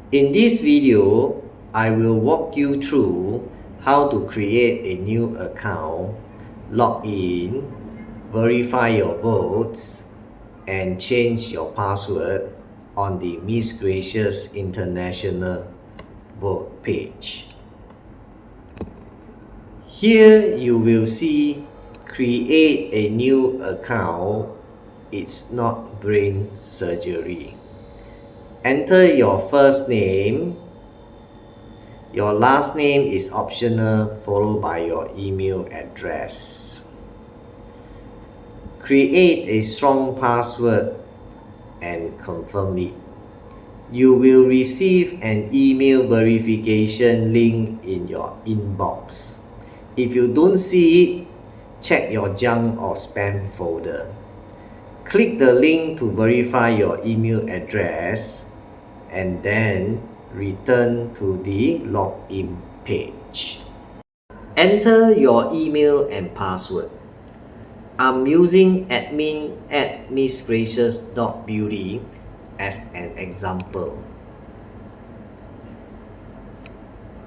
In this video, I will walk you through how to create a new account, log in, verify your votes, and change your password on the Miss Gracious International Vote page. Here you will see create a new account. It's not brain surgery. Enter your first name. Your last name is optional, followed by your email address. Create a strong password and confirm it. You will receive an email verification link in your inbox. If you don't see it, check your junk or spam folder. Click the link to verify your email address and then return to the login page. Enter your email and password. I'm using admin@missgracious.beauty as an example.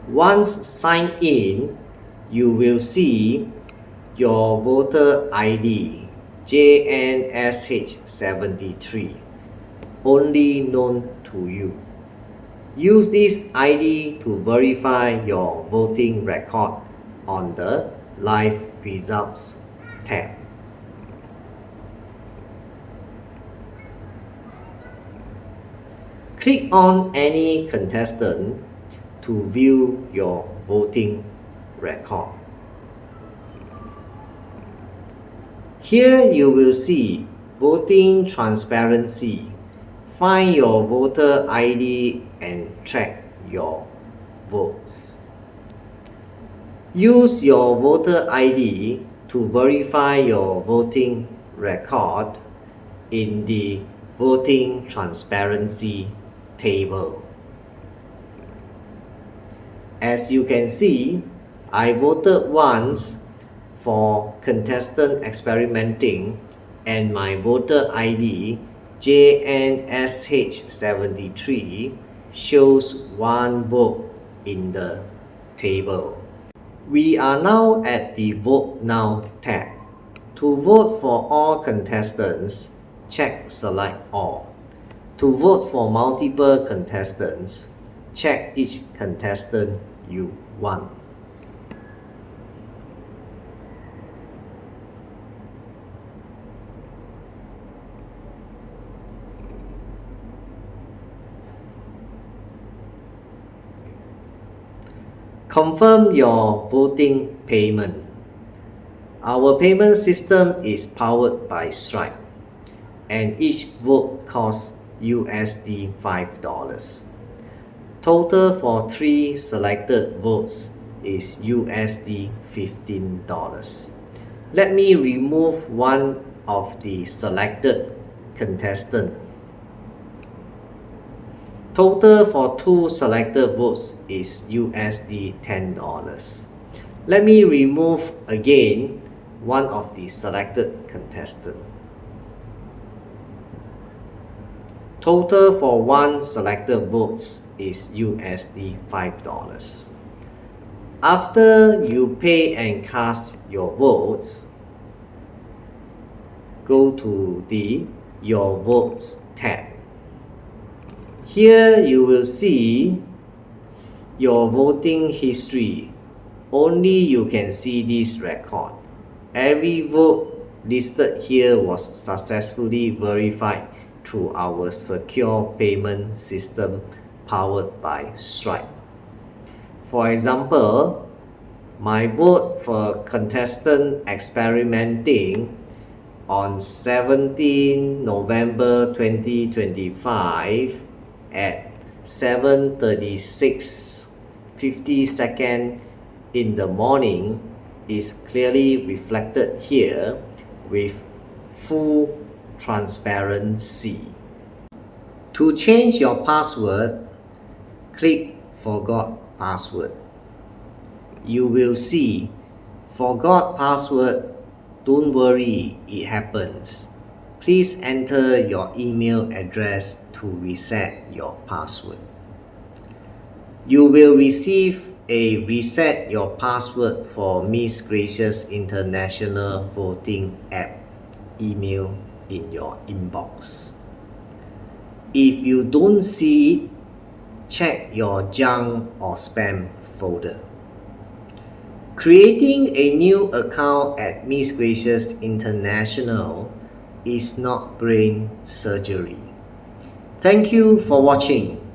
Once signed in, you will see your voter ID JNSH73, only known to you. Use this ID to verify your voting record on the Live Results tab. Click on any contestant to view your voting record. Here you will see voting transparency. Find your voter ID and track your votes. Use your voter ID to verify your voting record in the voting transparency table. As you can see, I voted once for contestant experimenting and my voter ID JNSH73 shows one vote in the table. We are now at the Vote Now tab. To vote for all contestants, check Select All. To vote for multiple contestants, check each contestant you want. Confirm your voting payment. Our payment system is powered by Stripe, and each vote costs USD $5. Total for 3 selected votes is USD $15. Let me remove one of the selected contestant. Total for 2 selected votes is USD $10. Let me remove again one of the selected contestant. Total for 1 selected votes is USD $5. After you pay and cast your votes, go to the Your Votes tab. Here you will see your voting history. Only you can see this record. Every vote listed here was successfully verified through our secure payment system powered by Stripe. For example, my vote for contestant experimenting on 17 November 2025 at 7:36:50 in the morning is clearly reflected here with full transparency. To change your password, click Forgot Password. You will see Forgot Password. Don't worry, it happens. Please enter your email address to reset your password. You will receive a reset your password for Miss Gracious International Voting app email in your inbox. If you don't see it, check your junk or spam folder. Creating a new account at Miss Gracious International is not brain surgery. Thank you for watching.